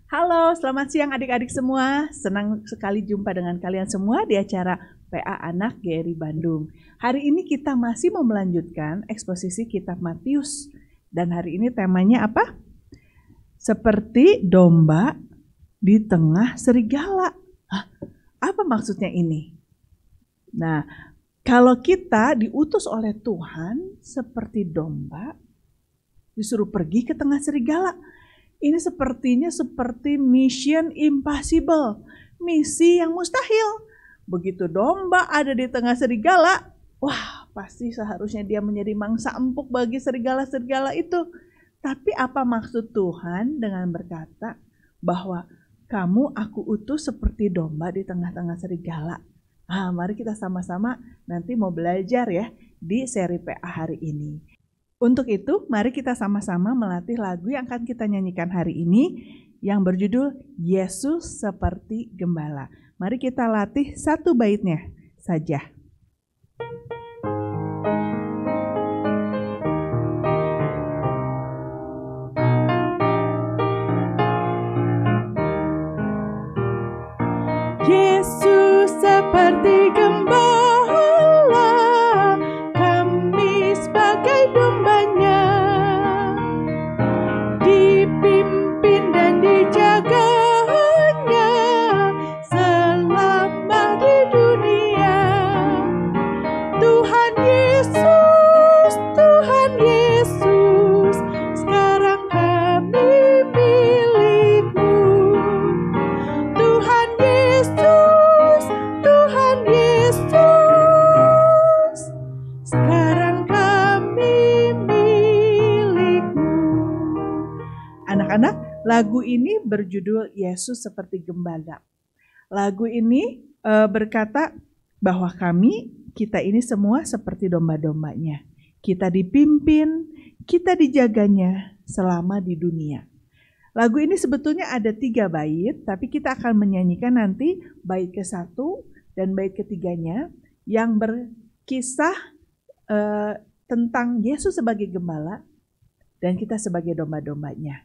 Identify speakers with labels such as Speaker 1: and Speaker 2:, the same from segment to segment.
Speaker 1: Halo, selamat siang adik-adik semua. Senang sekali jumpa dengan kalian semua di acara PA Anak GRI Bandung. Hari ini kita masih mau melanjutkan eksposisi kitab Matius. Dan hari ini temanya apa? Seperti domba di tengah serigala. Hah, apa maksudnya ini? Nah, kalau kita diutus oleh Tuhan seperti domba, disuruh pergi ke tengah serigala. Ini sepertinya seperti mission impossible, misi yang mustahil. Begitu domba ada di tengah serigala, wah pasti seharusnya dia menjadi mangsa empuk bagi serigala-serigala itu. Tapi apa maksud Tuhan dengan berkata bahwa kamu aku utus seperti domba di tengah-tengah serigala? Mari kita sama-sama nanti mau belajar ya di seri PA hari ini. Untuk itu, mari kita sama-sama melatih lagu yang akan kita nyanyikan hari ini yang berjudul Yesus Seperti Gembala. Mari kita latih satu baitnya saja. Yesus seperti gembala, kami sebagai dombanya, dipimpin dan dijaganya selama di dunia. Tuhan Yesus, Tuhan Yesus, sekarang kami milik-Mu. Tuhan Yesus, Tuhan Yesus, sekarang kami milik-Mu. Anak-anak, lagu ini berjudul Yesus Seperti Gembala. Lagu ini berkata bahwa kita ini semua seperti domba-dombanya. Kita dipimpin, kita dijaganya selama di dunia. Lagu ini sebetulnya ada 3 bait, tapi kita akan menyanyikan nanti bait ke-1 dan bait ketiganya yang berkisah tentang Yesus sebagai gembala dan kita sebagai domba-dombanya.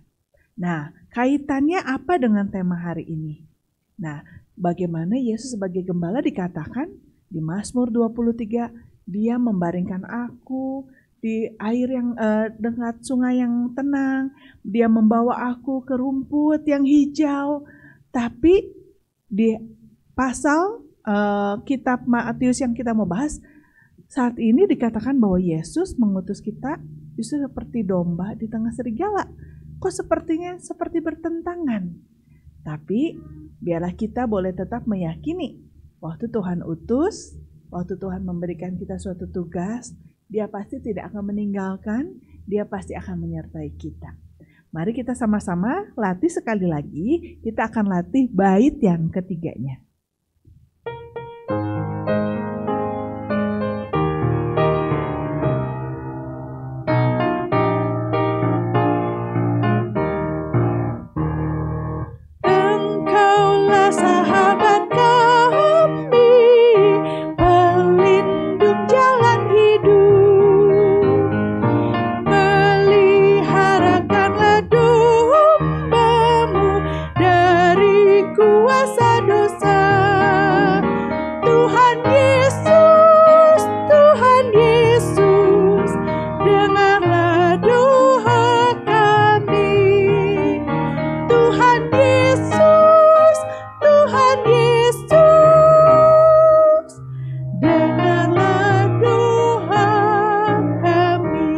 Speaker 1: Nah, kaitannya apa dengan tema hari ini? Nah, bagaimana Yesus sebagai gembala dikatakan di Mazmur 23, Dia membaringkan aku di air yang dekat sungai yang tenang, Dia membawa aku ke rumput yang hijau. Tapi di pasal kitab Matius yang kita mau bahas saat ini dikatakan bahwa Yesus mengutus kita justru seperti domba di tengah serigala. Kok sepertinya seperti bertentangan? Tapi biarlah kita boleh tetap meyakini waktu Tuhan utus, waktu Tuhan memberikan kita suatu tugas, Dia pasti tidak akan meninggalkan, Dia pasti akan menyertai kita. Mari kita sama-sama latih sekali lagi, kita akan latih bait yang ketiganya. Engkaulah sahabat kami, pelindung jalan hidup. Peliharakanlah domba-Mu dari kuasa dosa. Tuhan Yesus, Tuhan Yesus, dengarlah doa kami. Tuhan Yesus, Tuhan Yesus, dengarlah doa kami.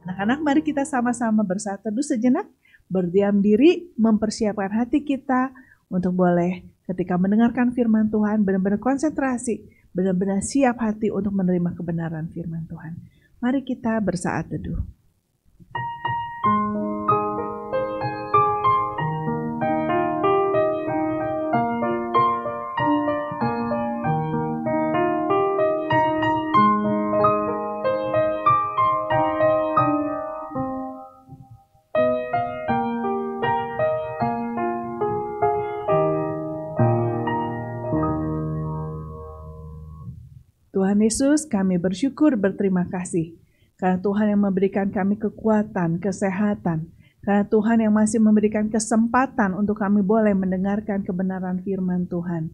Speaker 1: Anak-anak, mari kita sama-sama bersatu teduh sejenak, berdiam diri, mempersiapkan hati kita untuk boleh ketika mendengarkan firman Tuhan benar-benar konsentrasi, benar-benar siap hati untuk menerima kebenaran firman Tuhan. Mari kita bersaat teduh. Tuhan Yesus, kami bersyukur berterima kasih karena Tuhan yang memberikan kami kekuatan, kesehatan, Karena Tuhan yang masih memberikan kesempatan untuk kami boleh mendengarkan kebenaran firman Tuhan.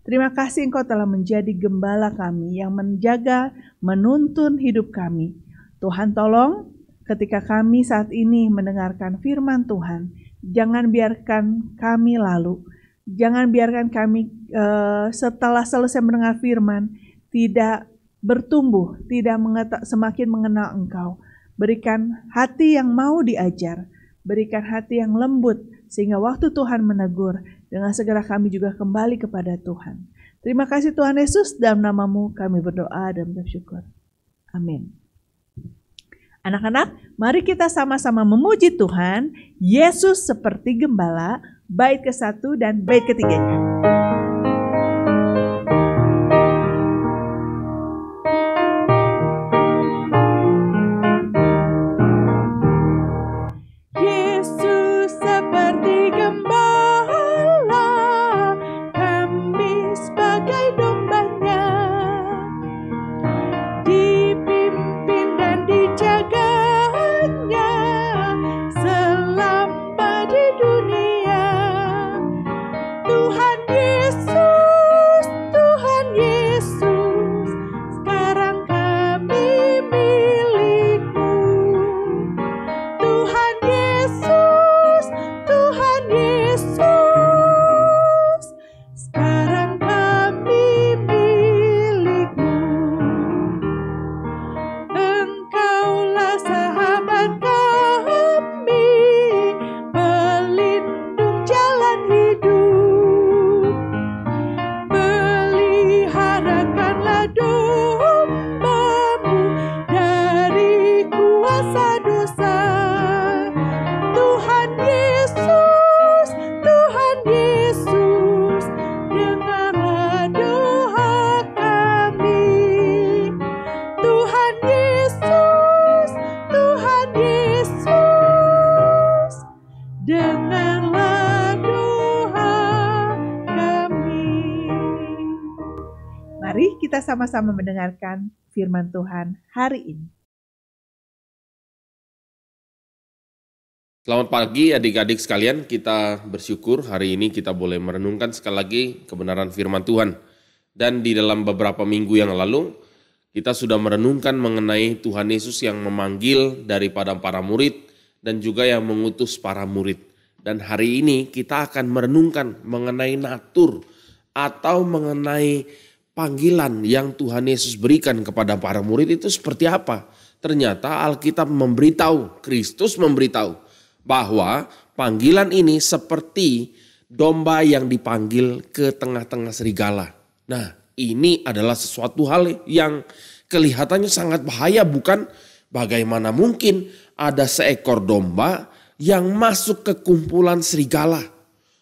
Speaker 1: Terima kasih Engkau telah menjadi gembala kami yang menjaga, menuntun hidup kami. Tuhan tolong ketika kami saat ini mendengarkan firman Tuhan, jangan biarkan kami lalu. Jangan biarkan kami setelah selesai mendengar firman tidak bertumbuh, tidak semakin mengenal Engkau. Berikan hati yang mau diajar, berikan hati yang lembut, sehingga waktu Tuhan menegur, dengan segera kami juga kembali kepada Tuhan. Terima kasih Tuhan Yesus, dalam nama-Mu kami berdoa dan bersyukur. Amin. Anak-anak, mari kita sama-sama memuji Tuhan, Yesus seperti gembala, bait ke-1 dan bait ke-3. Mari kita sama-sama mendengarkan firman Tuhan hari ini.
Speaker 2: Selamat pagi adik-adik sekalian, kita bersyukur hari ini kita boleh merenungkan sekali lagi kebenaran firman Tuhan. Dan di dalam beberapa minggu yang lalu, kita sudah merenungkan mengenai Tuhan Yesus yang memanggil daripada para murid dan juga yang mengutus para murid. Dan hari ini kita akan merenungkan mengenai natur atau mengenai panggilan yang Tuhan Yesus berikan kepada para murid itu seperti apa. Ternyata Alkitab memberitahu, Kristus memberitahu bahwa panggilan ini seperti domba yang dipanggil ke tengah-tengah serigala. Nah, ini adalah sesuatu hal yang kelihatannya sangat bahaya, bukan? Bagaimana mungkin ada seekor domba yang masuk ke kumpulan serigala?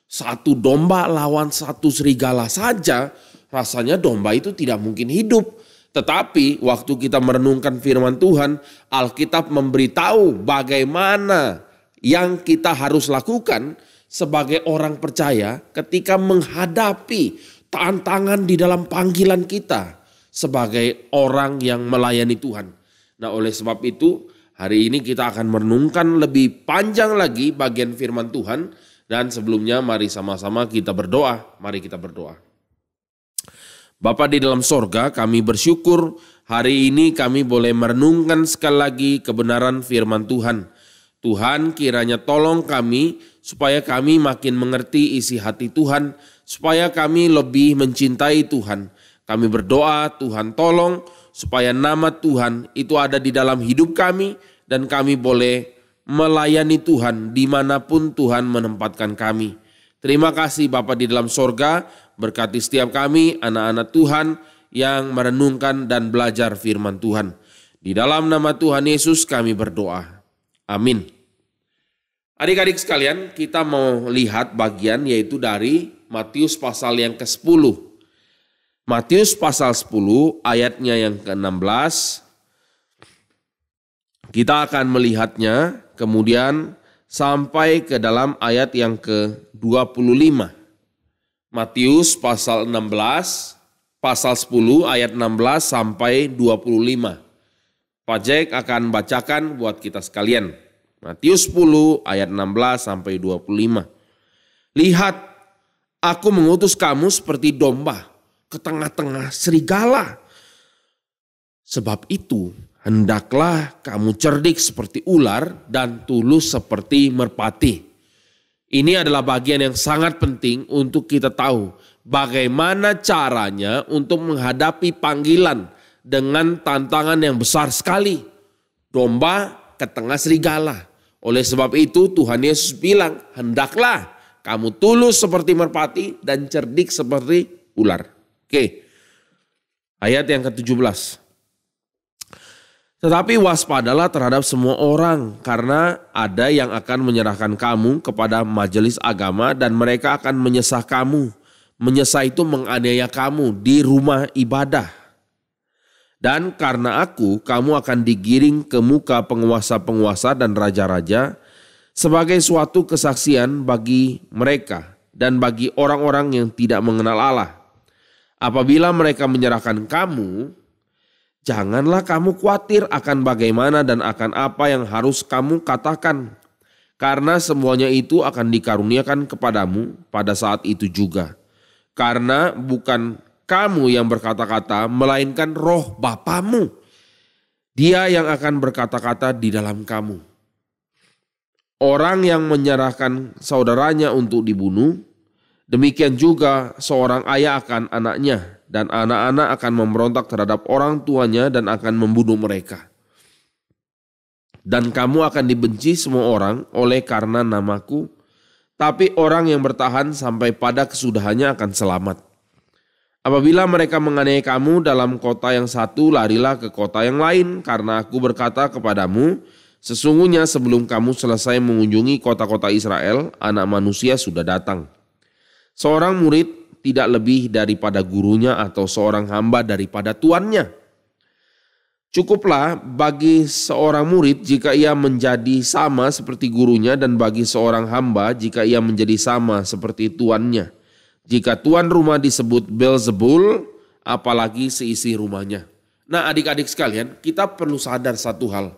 Speaker 2: Satu domba lawan satu serigala saja, rasanya domba itu tidak mungkin hidup. Tetapi waktu kita merenungkan firman Tuhan, Alkitab memberitahu bagaimana yang kita harus lakukan sebagai orang percaya ketika menghadapi tantangan di dalam panggilan kita sebagai orang yang melayani Tuhan. Nah, oleh sebab itu hari ini kita akan merenungkan lebih panjang lagi bagian firman Tuhan. Dan sebelumnya mari sama-sama kita berdoa. Mari kita berdoa. Bapa di dalam sorga, kami bersyukur hari ini kami boleh merenungkan sekali lagi kebenaran firman Tuhan. Tuhan, kiranya tolong kami supaya kami makin mengerti isi hati Tuhan, supaya kami lebih mencintai Tuhan. Kami berdoa Tuhan tolong supaya nama Tuhan itu ada di dalam hidup kami dan kami boleh melayani Tuhan dimanapun Tuhan menempatkan kami. Terima kasih Bapa di dalam sorga, berkati setiap kami anak-anak Tuhan yang merenungkan dan belajar firman Tuhan. Di dalam nama Tuhan Yesus kami berdoa. Amin. Adik-adik sekalian, kita mau lihat bagian yaitu dari Matius pasal yang ke-10. Matius pasal 10 ayatnya yang ke-16. Kita akan melihatnya kemudian sampai ke dalam ayat yang ke-25. Matius pasal 16, pasal 10 ayat 16 sampai 25. Pak Jack akan bacakan buat kita sekalian. Matius 10 ayat 16 sampai 25. Lihat, aku mengutus kamu seperti domba ke tengah-tengah serigala. Sebab itu, hendaklah kamu cerdik seperti ular dan tulus seperti merpati. Ini adalah bagian yang sangat penting untuk kita tahu bagaimana caranya untuk menghadapi panggilan dengan tantangan yang besar sekali. Domba ke tengah serigala. Oleh sebab itu Tuhan Yesus bilang, hendaklah kamu tulus seperti merpati dan cerdik seperti ular. Oke, ayat yang ke-17. Tetapi waspadalah terhadap semua orang, karena ada yang akan menyerahkan kamu kepada majelis agama dan mereka akan menyesah kamu. Menyesah itu menganiaya kamu di rumah ibadah. Dan karena aku, kamu akan digiring ke muka penguasa-penguasa dan raja-raja sebagai suatu kesaksian bagi mereka dan bagi orang-orang yang tidak mengenal Allah. Apabila mereka menyerahkan kamu, janganlah kamu khawatir akan bagaimana dan akan apa yang harus kamu katakan. Karena semuanya itu akan dikaruniakan kepadamu pada saat itu juga. Karena bukan kamu yang berkata-kata, melainkan roh Bapamu. Dia yang akan berkata-kata di dalam kamu. Orang yang menyerahkan saudaranya untuk dibunuh, demikian juga seorang ayah akan anaknya, dan anak-anak akan memberontak terhadap orang tuanya dan akan membunuh mereka. Dan kamu akan dibenci semua orang oleh karena namaku, tapi orang yang bertahan sampai pada kesudahannya akan selamat. Apabila mereka menganiaya kamu dalam kota yang satu, larilah ke kota yang lain, karena aku berkata kepadamu, sesungguhnya sebelum kamu selesai mengunjungi kota-kota Israel, Anak Manusia sudah datang. Seorang murid tidak lebih daripada gurunya atau seorang hamba daripada tuannya. Cukuplah bagi seorang murid jika ia menjadi sama seperti gurunya dan bagi seorang hamba jika ia menjadi sama seperti tuannya. Jika tuan rumah disebut Beelzebul, apalagi seisi rumahnya. Nah, adik-adik sekalian, kita perlu sadar satu hal.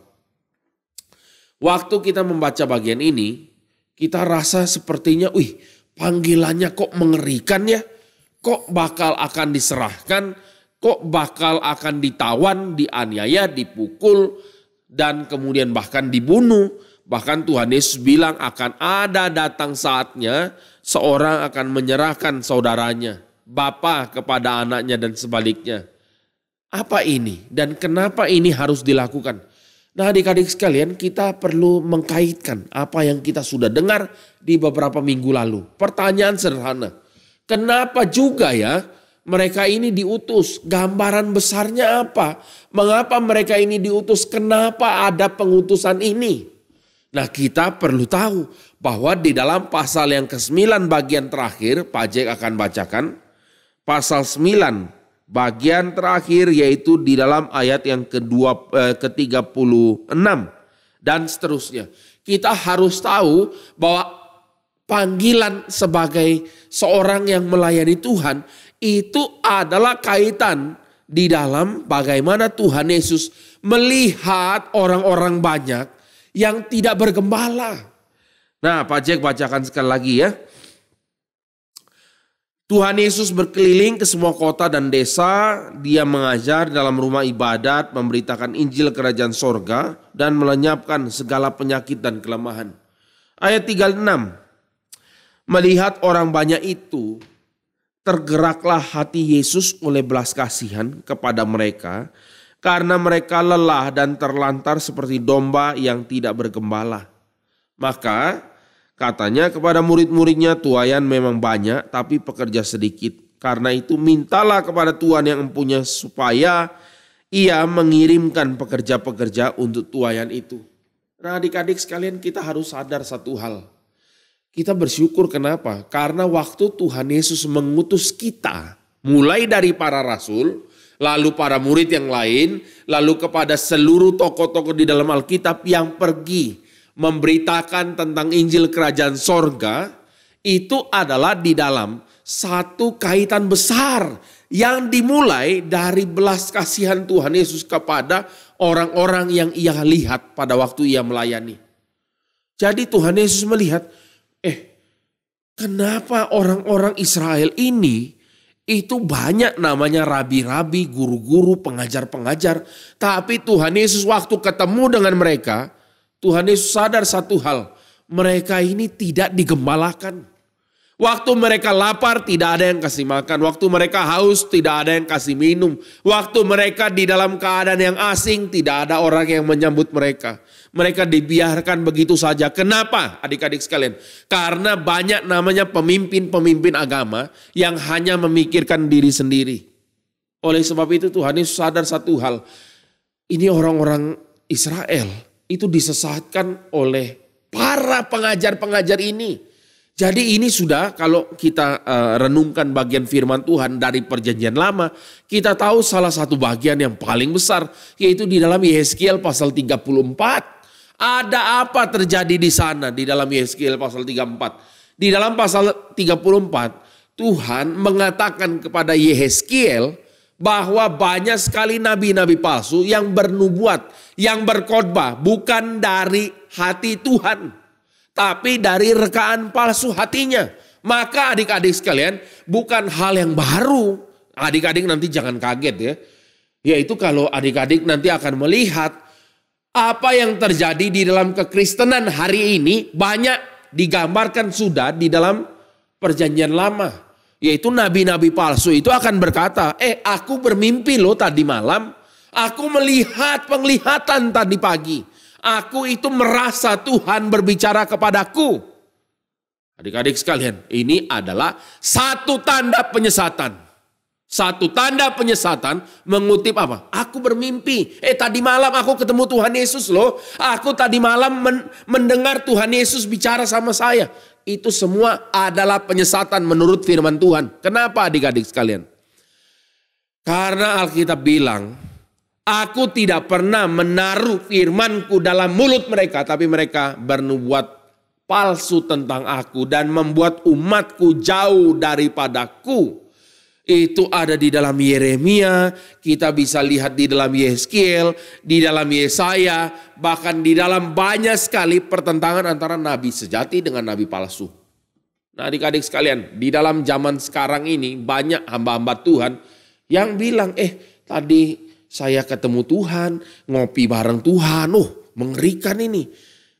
Speaker 2: Waktu kita membaca bagian ini, kita rasa sepertinya, panggilannya kok mengerikan ya? Kok bakal akan diserahkan? Kok bakal akan ditawan, dianiaya, dipukul, dan kemudian bahkan dibunuh? Bahkan Tuhan Yesus bilang akan ada datang saatnya seorang akan menyerahkan saudaranya, bapa kepada anaknya dan sebaliknya. Apa ini dan kenapa ini harus dilakukan? Nah, adik-adik sekalian, kita perlu mengkaitkan apa yang kita sudah dengar di beberapa minggu lalu. Pertanyaan sederhana, kenapa juga ya mereka ini diutus? Gambaran besarnya apa? Mengapa mereka ini diutus? Kenapa ada pengutusan ini? Nah, kita perlu tahu bahwa di dalam pasal yang ke-9 bagian terakhir, Pak Jack akan bacakan. Pasal 9 bagian terakhir yaitu di dalam ayat yang ke-36 dan seterusnya. Kita harus tahu bahwa panggilan sebagai seorang yang melayani Tuhan itu adalah kaitan di dalam bagaimana Tuhan Yesus melihat orang-orang banyak yang tidak bergembala. Nah, Pak Jack bacakan sekali lagi ya. Tuhan Yesus berkeliling ke semua kota dan desa. Dia mengajar dalam rumah ibadat, memberitakan Injil Kerajaan Sorga, dan melenyapkan segala penyakit dan kelemahan. Ayat 36. Melihat orang banyak itu, tergeraklah hati Yesus oleh belas kasihan kepada mereka, karena mereka lelah dan terlantar seperti domba yang tidak bergembala. Maka katanya kepada murid-muridnya, tuaian memang banyak tapi pekerja sedikit. Karena itu mintalah kepada Tuhan yang empunya supaya ia mengirimkan pekerja-pekerja untuk tuaian itu. Nah, adik-adik sekalian, kita harus sadar satu hal. Kita bersyukur kenapa? Karena waktu Tuhan Yesus mengutus kita, mulai dari para rasul, lalu para murid yang lain, lalu kepada seluruh tokoh-tokoh di dalam Alkitab yang pergi memberitakan tentang Injil Kerajaan Sorga, itu adalah di dalam satu kaitan besar yang dimulai dari belas kasihan Tuhan Yesus kepada orang-orang yang ia lihat pada waktu ia melayani. Jadi Tuhan Yesus melihat, kenapa orang-orang Israel ini itu banyak namanya rabi-rabi, guru-guru, pengajar-pengajar. Tapi Tuhan Yesus waktu ketemu dengan mereka, Tuhan Yesus sadar satu hal. Mereka ini tidak digembalakan. Waktu mereka lapar tidak ada yang kasih makan. Waktu mereka haus tidak ada yang kasih minum. Waktu mereka di dalam keadaan yang asing tidak ada orang yang menyambut mereka. Mereka dibiarkan begitu saja. Kenapa adik-adik sekalian? Karena banyak namanya pemimpin-pemimpin agama yang hanya memikirkan diri sendiri. Oleh sebab itu Tuhan Yesus sadar satu hal. Ini orang-orang Israel itu disesatkan oleh para pengajar-pengajar ini. Jadi ini sudah kalau kita renungkan bagian firman Tuhan dari perjanjian lama, kita tahu salah satu bagian yang paling besar yaitu di dalam Yehezkiel pasal 34. Ada apa terjadi di sana di dalam Yehezkiel pasal 34? Di dalam pasal 34 Tuhan mengatakan kepada Yehezkiel bahwa banyak sekali nabi-nabi palsu yang bernubuat, yang berkhotbah bukan dari hati Tuhan, tapi dari rekaan palsu hatinya. Maka adik-adik sekalian, bukan hal yang baru. Adik-adik nanti jangan kaget ya. Yaitu kalau adik-adik nanti akan melihat apa yang terjadi di dalam kekristenan hari ini banyak digambarkan sudah di dalam perjanjian lama. Yaitu nabi-nabi palsu itu akan berkata, aku bermimpi loh tadi malam. Aku melihat penglihatan tadi pagi. Aku itu merasa Tuhan berbicara kepadaku. Adik-adik sekalian, ini adalah satu tanda penyesatan. Satu tanda penyesatan mengutip apa? Aku bermimpi. Tadi malam aku ketemu Tuhan Yesus loh. Aku tadi malam mendengar Tuhan Yesus bicara sama saya. Itu semua adalah penyesatan menurut firman Tuhan. Kenapa adik-adik sekalian? Karena Alkitab bilang, aku tidak pernah menaruh firmanku dalam mulut mereka, tapi mereka bernubuat palsu tentang aku dan membuat umatku jauh daripadaku. Itu ada di dalam Yeremia, kita bisa lihat di dalam Yehezkiel, di dalam Yesaya, bahkan di dalam banyak sekali pertentangan antara nabi sejati dengan nabi palsu. Nah adik-adik sekalian, di dalam zaman sekarang ini banyak hamba-hamba Tuhan yang bilang, tadi saya ketemu Tuhan, ngopi bareng Tuhan. Mengerikan ini.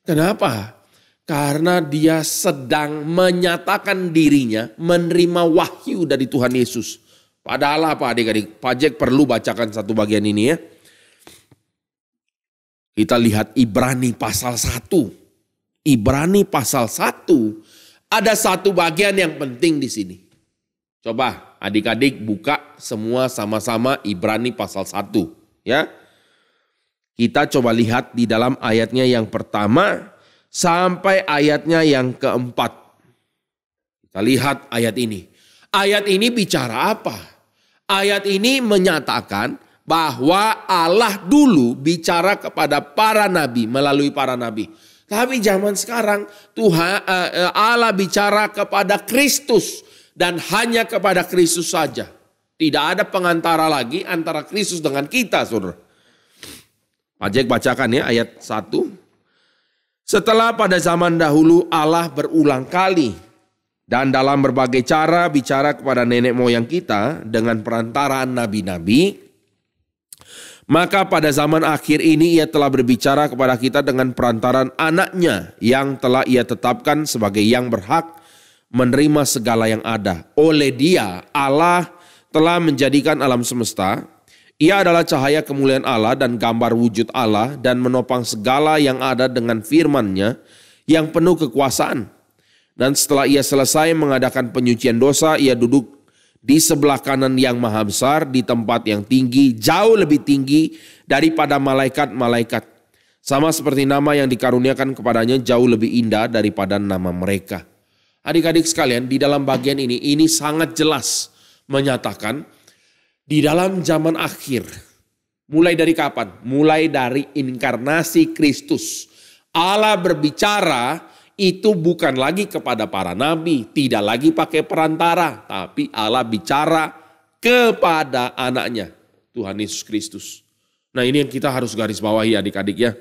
Speaker 2: Kenapa? Karena dia sedang menyatakan dirinya menerima wahyu dari Tuhan Yesus. Padahal apa adik-adik? Pak Jack perlu bacakan satu bagian ini ya. Kita lihat Ibrani pasal 1. Ibrani pasal 1. Ada satu bagian yang penting di sini. Coba adik-adik buka semua sama-sama Ibrani pasal 1 ya. Kita coba lihat di dalam ayatnya yang pertama sampai ayatnya yang keempat. Kita lihat ayat ini. Ayat ini bicara apa? Ayat ini menyatakan bahwa Allah dulu bicara kepada para nabi melalui para nabi. Tapi zaman sekarang Tuhan Allah bicara kepada Kristus. Dan hanya kepada Kristus saja. Tidak ada pengantara lagi antara Kristus dengan kita, saudara. Pak Jack bacakan ya ayat 1. Setelah pada zaman dahulu Allah berulang kali dan dalam berbagai cara bicara kepada nenek moyang kita dengan perantaraan nabi-nabi. Maka pada zaman akhir ini ia telah berbicara kepada kita dengan perantaraan anaknya yang telah ia tetapkan sebagai yang berhak menerima segala yang ada. Oleh dia Allah telah menjadikan alam semesta. Ia adalah cahaya kemuliaan Allah dan gambar wujud Allah dan menopang segala yang ada dengan firman-Nya yang penuh kekuasaan. Dan setelah ia selesai mengadakan penyucian dosa, ia duduk di sebelah kanan yang maha besar di tempat yang tinggi, jauh lebih tinggi daripada malaikat-malaikat. Sama seperti nama yang dikaruniakan kepadanya jauh lebih indah daripada nama mereka. Adik-adik sekalian, di dalam bagian ini sangat jelas menyatakan di dalam zaman akhir. Mulai dari kapan? Mulai dari inkarnasi Kristus. Allah berbicara itu bukan lagi kepada para nabi, tidak lagi pakai perantara, tapi Allah bicara kepada anaknya, Tuhan Yesus Kristus. Nah ini yang kita harus garis bawahi adik-adik ya.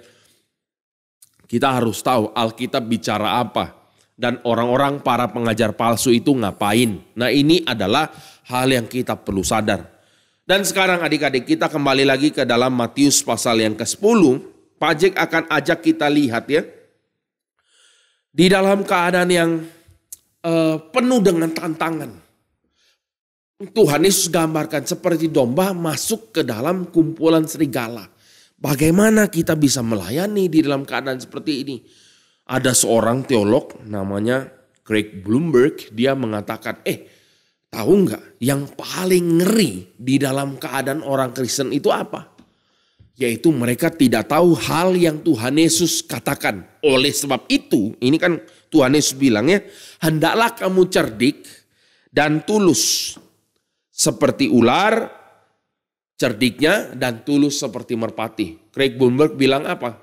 Speaker 2: Kita harus tahu Alkitab bicara apa. Dan orang-orang para pengajar palsu itu ngapain. Nah ini adalah hal yang kita perlu sadar. Dan sekarang adik-adik kita kembali lagi ke dalam Matius pasal yang ke-10. Pak Jack akan ajak kita lihat ya. Di dalam keadaan yang penuh dengan tantangan. Tuhan Yesus gambarkan seperti domba masuk ke dalam kumpulan serigala. Bagaimana kita bisa melayani di dalam keadaan seperti ini? Ada seorang teolog namanya Craig Blomberg, dia mengatakan, tahu nggak yang paling ngeri di dalam keadaan orang Kristen itu apa? Yaitu mereka tidak tahu hal yang Tuhan Yesus katakan. Oleh sebab itu, ini kan Tuhan Yesus bilangnya, hendaklah kamu cerdik dan tulus. Seperti ular, cerdiknya dan tulus seperti merpati. Craig Blomberg bilang apa?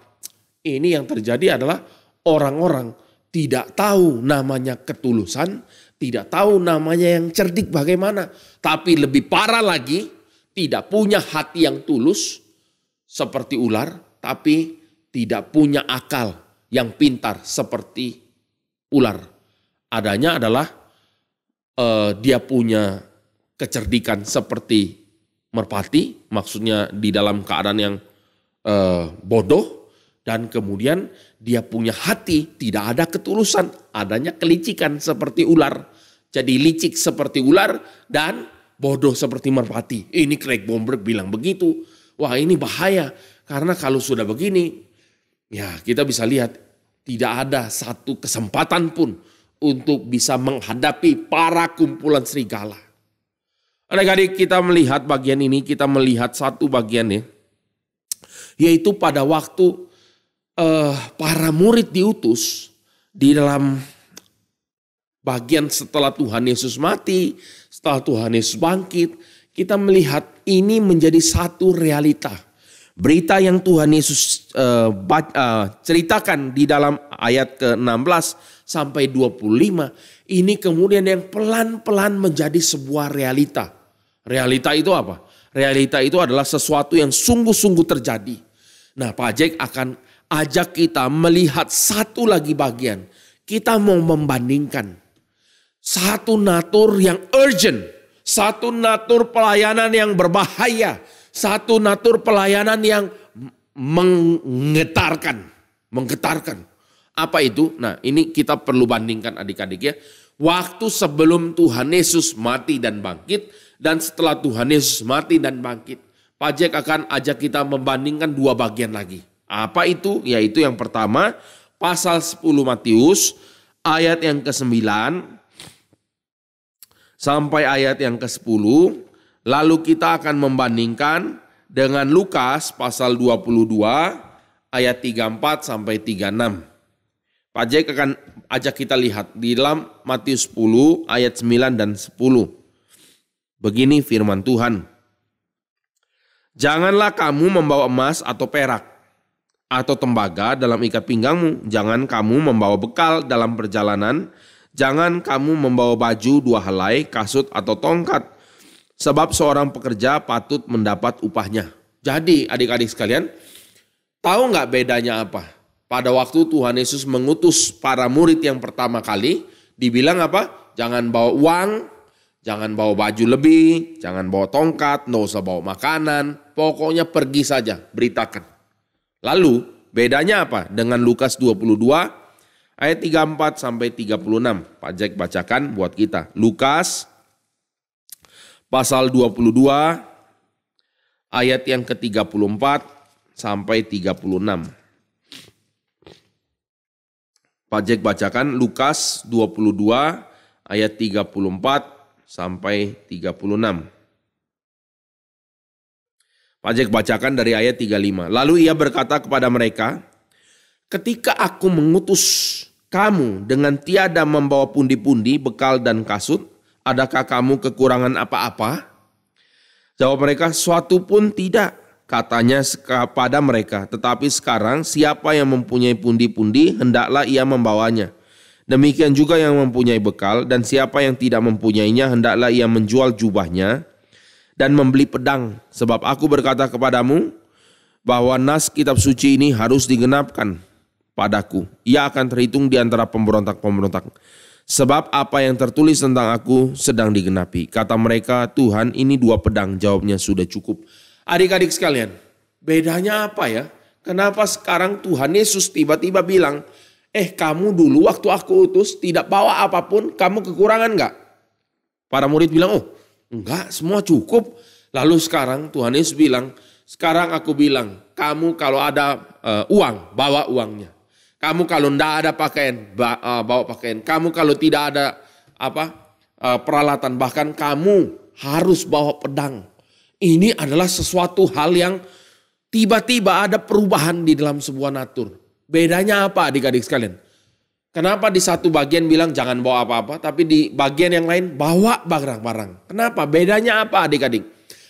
Speaker 2: Ini yang terjadi adalah orang-orang tidak tahu namanya ketulusan, tidak tahu namanya yang cerdik bagaimana. Tapi lebih parah lagi, tidak punya hati yang tulus seperti ular, tapi tidak punya akal yang pintar seperti ular. Adanya adalah dia punya kecerdikan seperti merpati, maksudnya di dalam keadaan yang bodoh, dan kemudian dia punya hati, tidak ada ketulusan, adanya kelicikan seperti ular. Jadi licik seperti ular dan bodoh seperti merpati. Ini Craig Blomberg bilang begitu. Wah ini bahaya, karena kalau sudah begini, ya kita bisa lihat tidak ada satu kesempatan pun untuk bisa menghadapi para kumpulan serigala. Adik-adik kita melihat bagian ini, kita melihat satu bagiannya, yaitu pada waktu para murid diutus di dalam bagian setelah Tuhan Yesus mati, setelah Tuhan Yesus bangkit, kita melihat ini menjadi satu realita. Berita yang Tuhan Yesus ceritakan di dalam ayat ke-16 sampai 25, ini kemudian yang pelan-pelan menjadi sebuah realita. Realita itu apa? Realita itu adalah sesuatu yang sungguh-sungguh terjadi. Nah, Pak Jack akan ajak kita melihat satu lagi bagian. Kita mau membandingkan satu natur yang urgent, satu natur pelayanan yang berbahaya, satu natur pelayanan yang menggetarkan. Apa itu? Nah, ini kita perlu bandingkan adik-adik ya. Waktu sebelum Tuhan Yesus mati dan bangkit, dan setelah Tuhan Yesus mati dan bangkit. Pak Jack akan ajak kita membandingkan dua bagian lagi. Apa itu? Yaitu yang pertama, pasal 10 Matius, ayat yang ke-9 sampai ayat yang ke-10. Lalu kita akan membandingkan dengan Lukas pasal 22, ayat 34 sampai 36. Pak Jack akan ajak kita lihat di dalam Matius 10, ayat 9 dan 10. Begini firman Tuhan. Janganlah kamu membawa emas atau perak atau tembaga dalam ikat pinggangmu. Jangan kamu membawa bekal dalam perjalanan. Jangan kamu membawa baju 2 helai, kasut atau tongkat. Sebab seorang pekerja patut mendapat upahnya. Jadi adik-adik sekalian, tahu nggak bedanya apa? Pada waktu Tuhan Yesus mengutus para murid yang pertama kali, dibilang apa? Jangan bawa uang, jangan bawa baju lebih, jangan bawa tongkat, nggak usah bawa makanan, pokoknya pergi saja, beritakan. Lalu bedanya apa dengan Lukas 22 ayat 34 sampai 36? Pak Jack bacakan buat kita. Lukas pasal 22 ayat yang ke-34 sampai 36. Pak Jack bacakan Lukas 22 ayat 34 sampai 36. Pak Jack bacakan dari ayat 35. Lalu ia berkata kepada mereka, ketika aku mengutus kamu dengan tiada membawa pundi-pundi, bekal dan kasut, adakah kamu kekurangan apa-apa? Jawab mereka, suatu pun tidak. Katanya kepada mereka, tetapi sekarang siapa yang mempunyai pundi-pundi, hendaklah ia membawanya. Demikian juga yang mempunyai bekal, dan siapa yang tidak mempunyainya, hendaklah ia menjual jubahnya dan membeli pedang. Sebab aku berkata kepadamu, bahwa nas kitab suci ini harus digenapkan padaku. Ia akan terhitung di antara pemberontak-pemberontak. Sebab apa yang tertulis tentang aku sedang digenapi. Kata mereka, Tuhan ini 2 pedang. Jawabnya sudah cukup. Adik-adik sekalian, bedanya apa ya? Kenapa sekarang Tuhan Yesus tiba-tiba bilang, kamu dulu waktu aku utus tidak bawa apapun, kamu kekurangan enggak? Para murid bilang, enggak, semua cukup. Lalu sekarang Tuhan Yesus bilang, sekarang aku bilang, kamu kalau ada uang, bawa uangnya. Kamu kalau tidak ada pakaian, bawa pakaian. Kamu kalau tidak ada peralatan, bahkan kamu harus bawa pedang. Ini adalah sesuatu hal yang tiba-tiba ada perubahan di dalam sebuah natur. Bedanya apa adik-adik sekalian? Kenapa di satu bagian bilang jangan bawa apa-apa, tapi di bagian yang lain bawa barang-barang? Kenapa? Bedanya apa adik-adik?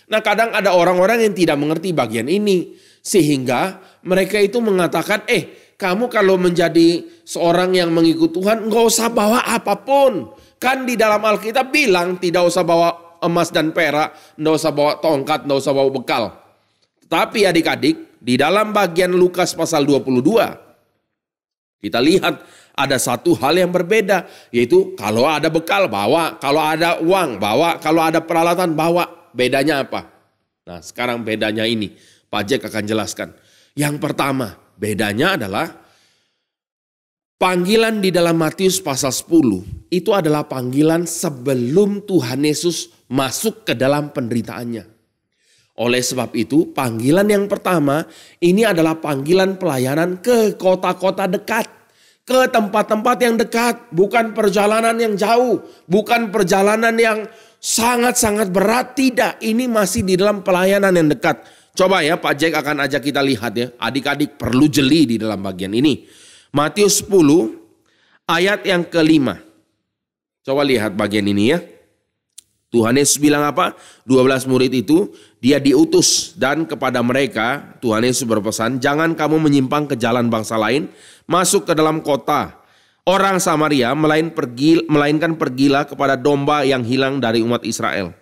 Speaker 2: Nah, kadang ada orang-orang yang tidak mengerti bagian ini. Sehingga mereka itu mengatakan, kamu kalau menjadi seorang yang mengikut Tuhan, nggak usah bawa apapun. Kan di dalam Alkitab bilang tidak usah bawa emas dan perak, nggak usah bawa tongkat, nggak usah bawa bekal. Tapi adik-adik, di dalam bagian Lukas pasal 22, kita lihat ada satu hal yang berbeda. Yaitu kalau ada bekal, bawa. Kalau ada uang, bawa. Kalau ada peralatan, bawa. Bedanya apa? Nah, sekarang bedanya ini. Pak Jack akan jelaskan. Yang pertama, bedanya adalah panggilan di dalam Matius pasal 10 itu adalah panggilan sebelum Tuhan Yesus masuk ke dalam penderitaannya. Oleh sebab itu, panggilan yang pertama ini adalah panggilan pelayanan ke kota-kota dekat, ke tempat-tempat yang dekat, bukan perjalanan yang jauh, bukan perjalanan yang sangat-sangat berat, tidak. Ini masih di dalam pelayanan yang dekat. Coba ya, Pak Jack akan ajak kita lihat ya. Adik-adik perlu jeli di dalam bagian ini. Matius 10 ayat yang ke-5. Coba lihat bagian ini ya. Tuhan Yesus bilang apa? 12 murid itu dia diutus dan kepada mereka Tuhan Yesus berpesan, jangan kamu menyimpang ke jalan bangsa lain, masuk ke dalam kota orang Samaria, melainkan pergilah kepada domba yang hilang dari umat Israel.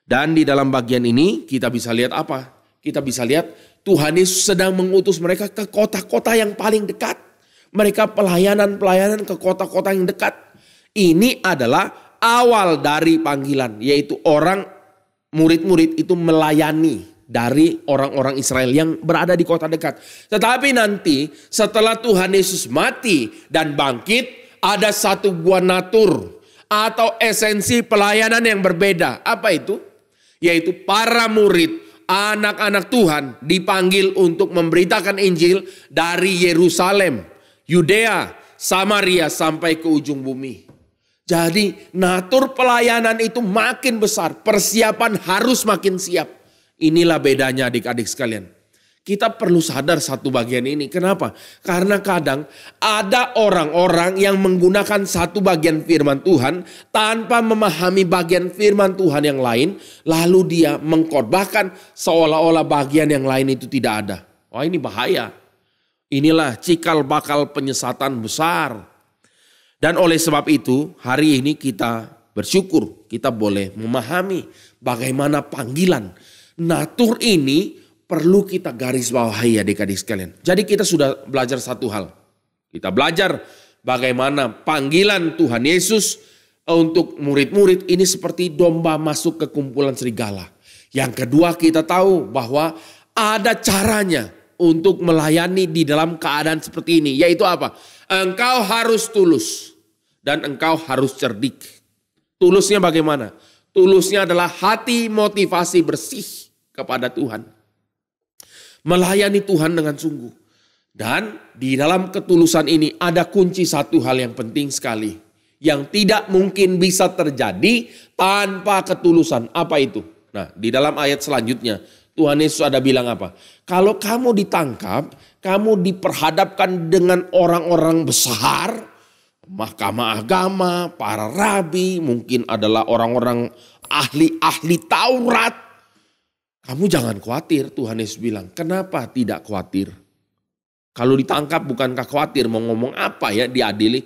Speaker 2: Dan di dalam bagian ini kita bisa lihat apa? Kita bisa lihat Tuhan Yesus sedang mengutus mereka ke kota-kota yang paling dekat. Mereka pelayanan ke kota-kota yang dekat. Ini adalah awal dari panggilan, yaitu murid-murid itu melayani dari orang-orang Israel yang berada di kota dekat. Tetapi nanti setelah Tuhan Yesus mati dan bangkit, ada satu buah natur atau esensi pelayanan yang berbeda. Apa itu? Yaitu para murid, anak-anak Tuhan dipanggil untuk memberitakan Injil dari Yerusalem, Yudea, Samaria sampai ke ujung bumi. Jadi natur pelayanan itu makin besar, persiapan harus makin siap. Inilah bedanya adik-adik sekalian. Kita perlu sadar satu bagian ini. Kenapa? Karena kadang ada orang-orang yang menggunakan satu bagian firman Tuhan tanpa memahami bagian firman Tuhan yang lain. Lalu dia mengkhotbahkan seolah-olah bagian yang lain itu tidak ada. Wah, ini bahaya. Inilah cikal bakal penyesatan besar. Dan oleh sebab itu hari ini kita bersyukur kita boleh memahami bagaimana panggilan. Natur ini perlu kita garis bawahi adik-adik sekalian. Jadi kita sudah belajar satu hal. Kita belajar bagaimana panggilan Tuhan Yesus untuk murid-murid ini seperti domba masuk ke kumpulan serigala. Yang kedua kita tahu bahwa ada caranya untuk melayani di dalam keadaan seperti ini. Yaitu apa? Engkau harus tulus dan engkau harus cerdik. Tulusnya bagaimana? Tulusnya adalah hati motivasi bersih kepada Tuhan. Melayani Tuhan dengan sungguh. Dan di dalam ketulusan ini ada kunci satu hal yang penting sekali. Yang tidak mungkin bisa terjadi tanpa ketulusan. Apa itu? Nah, di dalam ayat selanjutnya Tuhan Yesus ada bilang apa? Kalau kamu ditangkap, kamu diperhadapkan dengan orang-orang besar, mahkamah agama, para rabi, mungkin adalah orang-orang ahli-ahli Taurat. Kamu jangan khawatir, Tuhan Yesus bilang. Kenapa tidak khawatir? Kalau ditangkap bukankah khawatir mau ngomong apa ya diadili?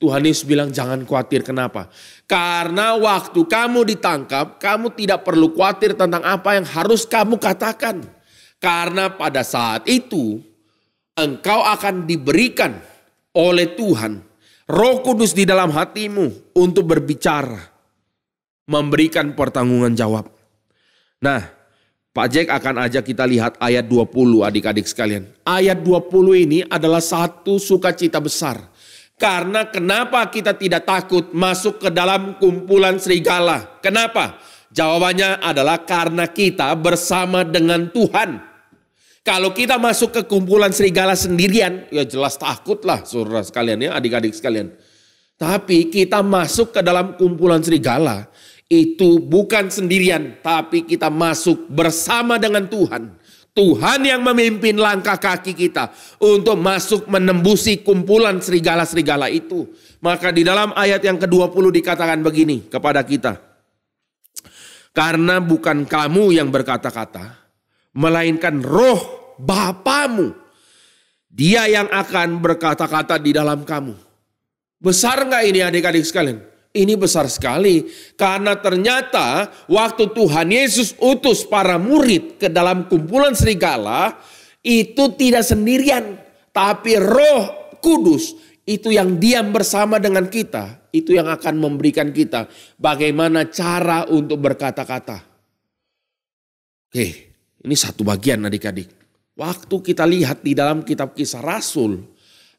Speaker 2: Tuhan Yesus bilang jangan khawatir. Kenapa? Karena waktu kamu ditangkap, kamu tidak perlu khawatir tentang apa yang harus kamu katakan. Karena pada saat itu engkau akan diberikan oleh Tuhan Roh Kudus di dalam hatimu untuk berbicara, memberikan pertanggungan jawab. Nah, Pak Jack akan ajak kita lihat ayat 20 adik-adik sekalian. Ayat 20 ini adalah satu sukacita besar. Karena kenapa kita tidak takut masuk ke dalam kumpulan serigala? Kenapa? Jawabannya adalah karena kita bersama dengan Tuhan. Kalau kita masuk ke kumpulan serigala sendirian, ya jelas takutlah saudara sekalian ya, adik-adik sekalian. Tapi kita masuk ke dalam kumpulan serigala, itu bukan sendirian, tapi kita masuk bersama dengan Tuhan. Tuhan yang memimpin langkah kaki kita untuk masuk menembusi kumpulan serigala-serigala itu. Maka di dalam ayat yang ke-20 dikatakan begini kepada kita. Karena bukan kamu yang berkata-kata, melainkan roh Bapamu. Dia yang akan berkata-kata di dalam kamu. Besar enggak ini adik-adik sekalian? Ini besar sekali. Karena ternyata waktu Tuhan Yesus utus para murid ke dalam kumpulan serigala, itu tidak sendirian. Tapi Roh Kudus itu yang diam bersama dengan kita. Itu yang akan memberikan kita bagaimana cara untuk berkata-kata. Oke, ini satu bagian adik-adik. Waktu kita lihat di dalam kitab Kisah Rasul,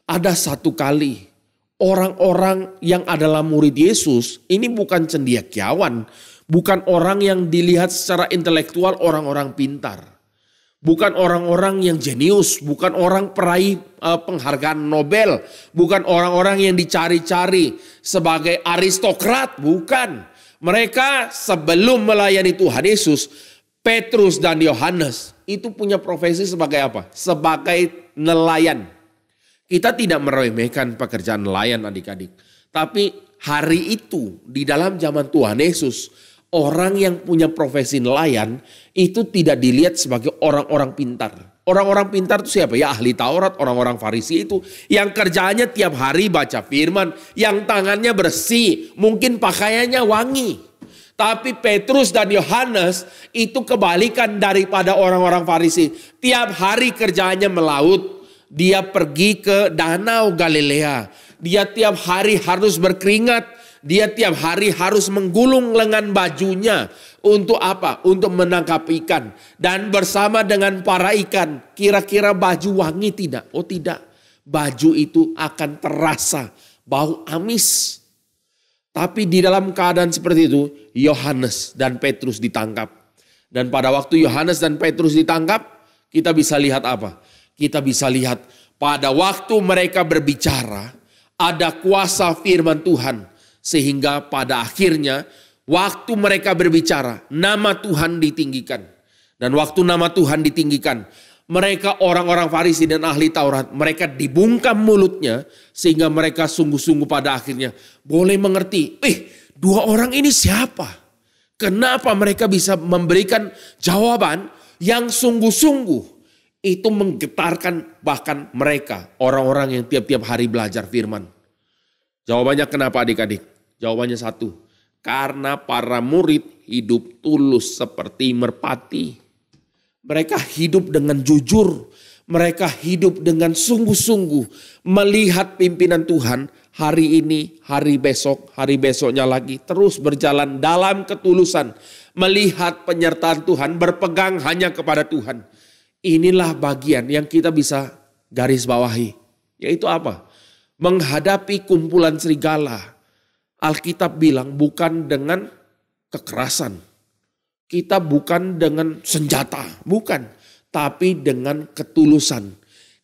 Speaker 2: ada satu kali orang-orang yang adalah murid Yesus, ini bukan cendekiawan, bukan orang yang dilihat secara intelektual orang-orang pintar. Bukan orang-orang yang jenius, bukan orang peraih penghargaan Nobel, bukan orang-orang yang dicari-cari sebagai aristokrat, bukan. Mereka sebelum melayani Tuhan Yesus, Petrus dan Yohanes itu punya profesi sebagai apa? Sebagai nelayan. Kita tidak meremehkan pekerjaan nelayan adik-adik. Tapi hari itu di dalam zaman Tuhan Yesus, orang yang punya profesi nelayan itu tidak dilihat sebagai orang-orang pintar. Orang-orang pintar itu siapa? Ya ahli Taurat, orang-orang Farisi itu. Yang kerjaannya tiap hari baca firman, yang tangannya bersih, mungkin pakaiannya wangi. Tapi Petrus dan Yohanes itu kebalikan daripada orang-orang Farisi. Tiap hari kerjaannya melaut. Dia pergi ke danau Galilea. Dia tiap hari harus berkeringat. Dia tiap hari harus menggulung lengan bajunya. Untuk apa? Untuk menangkap ikan. Dan bersama dengan para ikan. Kira-kira baju wangi tidak? Oh tidak. Baju itu akan terasa bau amis. Tapi di dalam keadaan seperti itu, Yohanes dan Petrus ditangkap. Dan pada waktu Yohanes dan Petrus ditangkap, kita bisa lihat apa? Kita bisa lihat pada waktu mereka berbicara, ada kuasa firman Tuhan. Sehingga pada akhirnya, waktu mereka berbicara, nama Tuhan ditinggikan. Dan waktu nama Tuhan ditinggikan, mereka orang-orang Farisi dan ahli Taurat, mereka dibungkam mulutnya sehingga mereka sungguh-sungguh pada akhirnya boleh mengerti. Dua orang ini siapa? Kenapa mereka bisa memberikan jawaban yang sungguh-sungguh? Itu menggetarkan bahkan mereka, orang-orang yang tiap-tiap hari belajar firman. Jawabannya kenapa adik-adik? Jawabannya satu. Karena para murid hidup tulus seperti merpati. Mereka hidup dengan jujur, mereka hidup dengan sungguh-sungguh melihat pimpinan Tuhan hari ini, hari besoknya lagi terus berjalan dalam ketulusan, melihat penyertaan Tuhan, berpegang hanya kepada Tuhan. Inilah bagian yang kita bisa garis bawahi, yaitu apa? Menghadapi kumpulan serigala. Alkitab bilang bukan dengan kekerasan. Kita bukan dengan senjata, bukan. Tapi dengan ketulusan.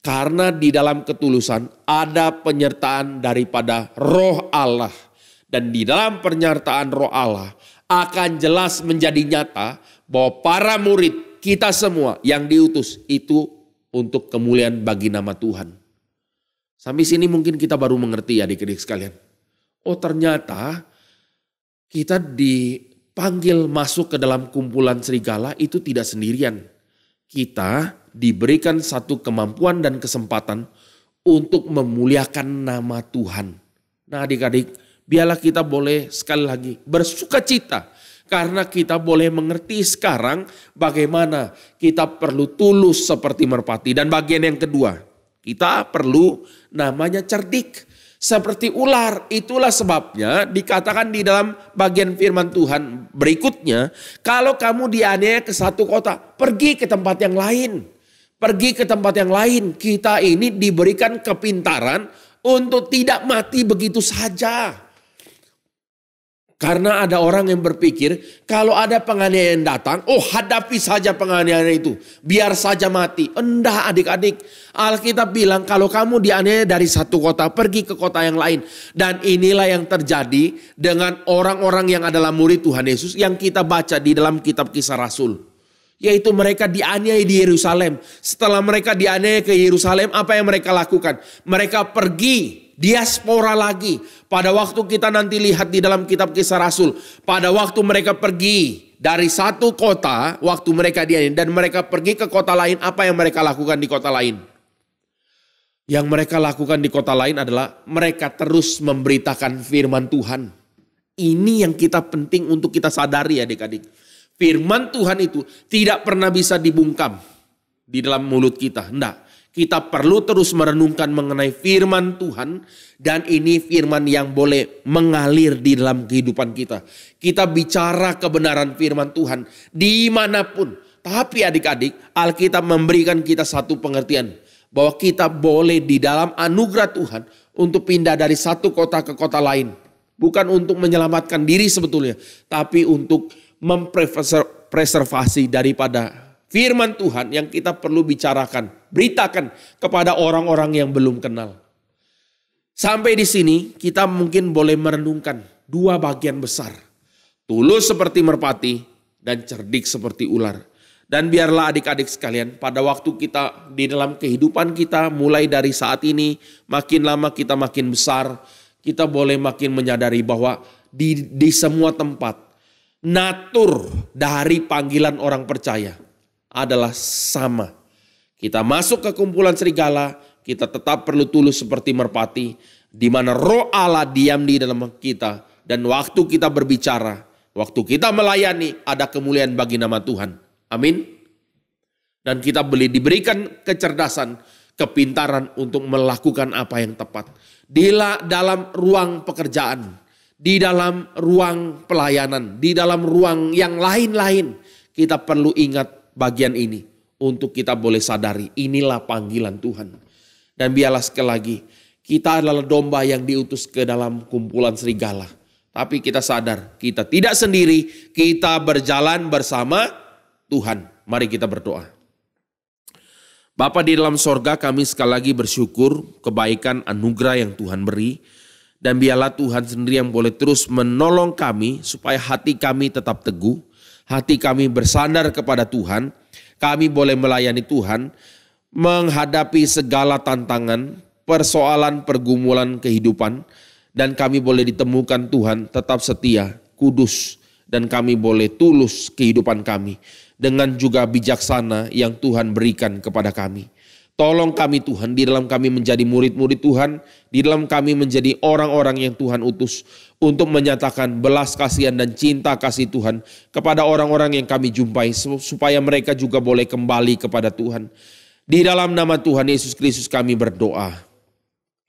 Speaker 2: Karena di dalam ketulusan ada penyertaan daripada Roh Allah. Dan di dalam penyertaan Roh Allah akan jelas menjadi nyata bahwa para murid kita semua yang diutus itu untuk kemuliaan bagi nama Tuhan. Sampai sini mungkin kita baru mengerti adik-adik sekalian. Oh ternyata kita dipanggil masuk ke dalam kumpulan serigala itu tidak sendirian. Kita diberikan satu kemampuan dan kesempatan untuk memuliakan nama Tuhan. Nah adik-adik, biarlah kita boleh sekali lagi bersuka cita. Karena kita boleh mengerti sekarang bagaimana kita perlu tulus seperti merpati. Dan bagian yang kedua, Kita perlu namanya cerdik. Seperti ular, itulah sebabnya dikatakan di dalam bagian firman Tuhan berikutnya, kalau kamu dianiaya ke satu kota, pergi ke tempat yang lain. Pergi ke tempat yang lain. Kita ini diberikan kepintaran untuk tidak mati begitu saja. Karena ada orang yang berpikir kalau ada penganiayaan datang, hadapi saja penganiayaan itu. Biar saja mati. Enggak adik-adik. Alkitab bilang kalau kamu dianiaya dari satu kota, pergi ke kota yang lain. Dan inilah yang terjadi dengan orang-orang yang adalah murid Tuhan Yesus yang kita baca di dalam kitab Kisah Rasul. Yaitu mereka dianiaya di Yerusalem. Setelah mereka dianiaya ke Yerusalem, apa yang mereka lakukan? Mereka pergi diaspora lagi. Pada waktu kita nanti lihat di dalam kitab Kisah Rasul, pada waktu mereka pergi dari satu kota, waktu mereka dianiaya dan mereka pergi ke kota lain, apa yang mereka lakukan di kota lain? Yang mereka lakukan di kota lain adalah mereka terus memberitakan firman Tuhan. Ini yang kita penting untuk kita sadari adik-adik. Firman Tuhan itu tidak pernah bisa dibungkam di dalam mulut kita. Enggak. Kita perlu terus merenungkan mengenai firman Tuhan. Dan ini firman yang boleh mengalir di dalam kehidupan kita. Kita bicara kebenaran firman Tuhan dimanapun. Tapi adik-adik, Alkitab memberikan kita satu pengertian. Bahwa kita boleh di dalam anugerah Tuhan untuk pindah dari satu kota ke kota lain. Bukan untuk menyelamatkan diri sebetulnya. Tapi untuk mempreservasi daripada firman Tuhan yang kita perlu bicarakan, beritakan kepada orang-orang yang belum kenal. Sampai di sini kita mungkin boleh merenungkan dua bagian besar. Tulus seperti merpati dan cerdik seperti ular. Dan biarlah adik-adik sekalian pada waktu kita di dalam kehidupan kita mulai dari saat ini makin lama kita makin besar. Kita boleh makin menyadari bahwa di semua tempat natur dari panggilan orang percaya adalah sama. Kita masuk ke kumpulan serigala, kita tetap perlu tulus seperti merpati, di mana roh Allah diam di dalam kita. Dan waktu kita berbicara, waktu kita melayani, ada kemuliaan bagi nama Tuhan. Amin. Dan kita boleh diberikan kecerdasan, kepintaran untuk melakukan apa yang tepat. Di dalam ruang pekerjaan, di dalam ruang pelayanan, di dalam ruang yang lain-lain. Kita perlu ingat bagian ini untuk kita boleh sadari inilah panggilan Tuhan. Dan biarlah sekali lagi kita adalah domba yang diutus ke dalam kumpulan serigala. Tapi kita sadar kita tidak sendiri, kita berjalan bersama Tuhan. Mari kita berdoa. Bapa di dalam sorga, kami sekali lagi bersyukur kebaikan anugerah yang Tuhan beri. Dan biarlah Tuhan sendiri yang boleh terus menolong kami supaya hati kami tetap teguh. Hati kami bersandar kepada Tuhan. Kami boleh melayani Tuhan, menghadapi segala tantangan, persoalan, pergumulan kehidupan. Dan kami boleh ditemukan Tuhan tetap setia, kudus. Dan kami boleh tulus kehidupan kami dengan juga bijaksana yang Tuhan berikan kepada kami. Tolong kami Tuhan, di dalam kami menjadi murid-murid Tuhan, di dalam kami menjadi orang-orang yang Tuhan utus untuk menyatakan belas kasihan dan cinta kasih Tuhan kepada orang-orang yang kami jumpai, supaya mereka juga boleh kembali kepada Tuhan. Di dalam nama Tuhan Yesus Kristus kami berdoa.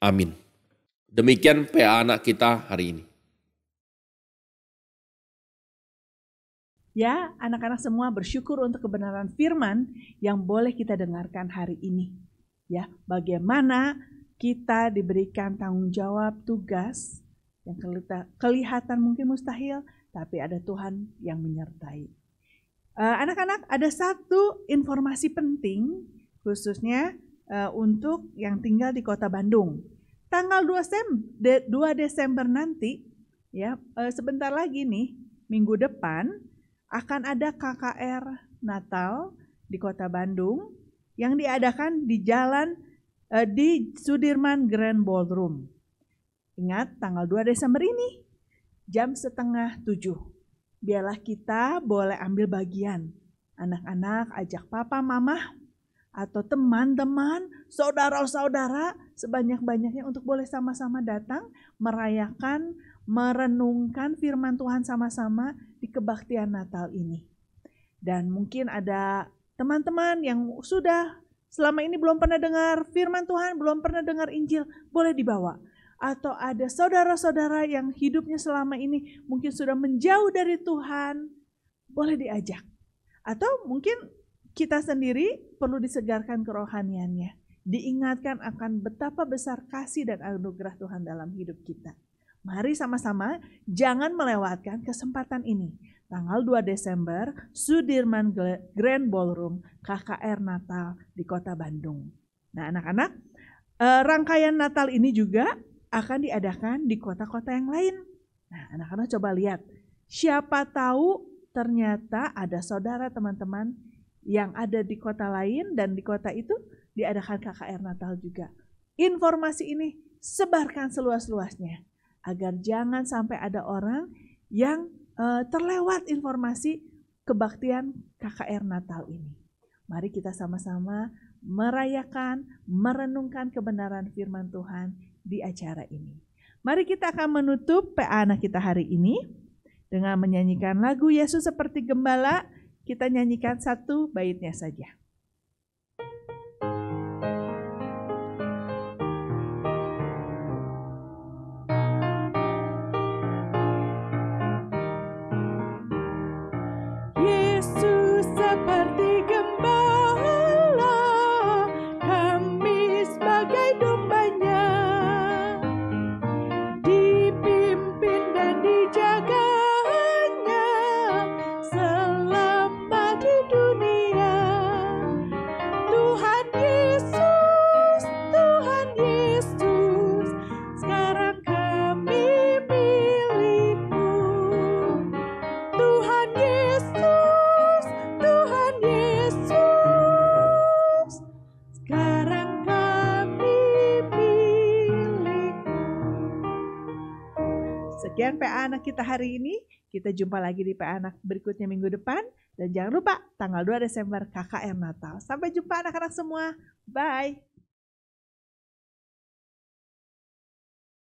Speaker 2: Amin. Demikian PA anak kita hari ini.
Speaker 1: Ya, anak-anak semua bersyukur untuk kebenaran firman yang boleh kita dengarkan hari ini. Ya, bagaimana kita diberikan tanggung jawab tugas yang kelihatan mungkin mustahil, tapi ada Tuhan yang menyertai. Anak-anak, ada satu informasi penting khususnya untuk yang tinggal di Kota Bandung. Tanggal 2 Desember nanti, ya sebentar lagi nih, minggu depan, akan ada KKR Natal di Kota Bandung yang diadakan di di Sudirman Grand Ballroom. Ingat tanggal 2 Desember ini jam 6:30. Biarlah kita boleh ambil bagian. Anak-anak ajak papa, mama, atau teman-teman, saudara-saudara sebanyak-banyaknya untuk boleh sama-sama datang merayakan, merenungkan firman Tuhan sama-sama di kebaktian Natal ini. Dan mungkin ada teman-teman yang sudah selama ini belum pernah dengar firman Tuhan, belum pernah dengar Injil, boleh dibawa. Atau ada saudara-saudara yang hidupnya selama ini mungkin sudah menjauh dari Tuhan, boleh diajak. Atau mungkin kita sendiri perlu disegarkan kerohaniannya, diingatkan akan betapa besar kasih dan anugerah Tuhan dalam hidup kita. Mari sama-sama jangan melewatkan kesempatan ini. Tanggal 2 Desember, Sudirman Grand Ballroom, KKR Natal di Kota Bandung. Nah anak-anak, rangkaian Natal ini juga akan diadakan di kota-kota yang lain. Nah anak-anak coba lihat, siapa tahu ternyata ada saudara teman-teman yang ada di kota lain dan di kota itu diadakan KKR Natal juga. Informasi ini sebarkan seluas-luasnya agar jangan sampai ada orang yang terlewat informasi kebaktian KKR Natal ini. Mari kita sama-sama merayakan, merenungkan kebenaran firman Tuhan di acara ini. Mari kita akan menutup PA anak kita hari ini dengan menyanyikan lagu Yesus Seperti Gembala. Kita nyanyikan satu baitnya saja. Yesus seperti gembala, kami sebagai dombanya, dipimpin dan dijaganya selama di dunia. Tuhan Yesus, Tuhan Yesus, sekarang kami milik-Mu. Tuhan Yesus, Tuhan Yesus, sekarang kami milik-Mu. Sekian PA anak kita hari ini. Kita jumpa lagi di PA anak berikutnya minggu depan. Dan jangan lupa tanggal 2 Desember KKR Natal. Sampai jumpa anak-anak semua. Bye.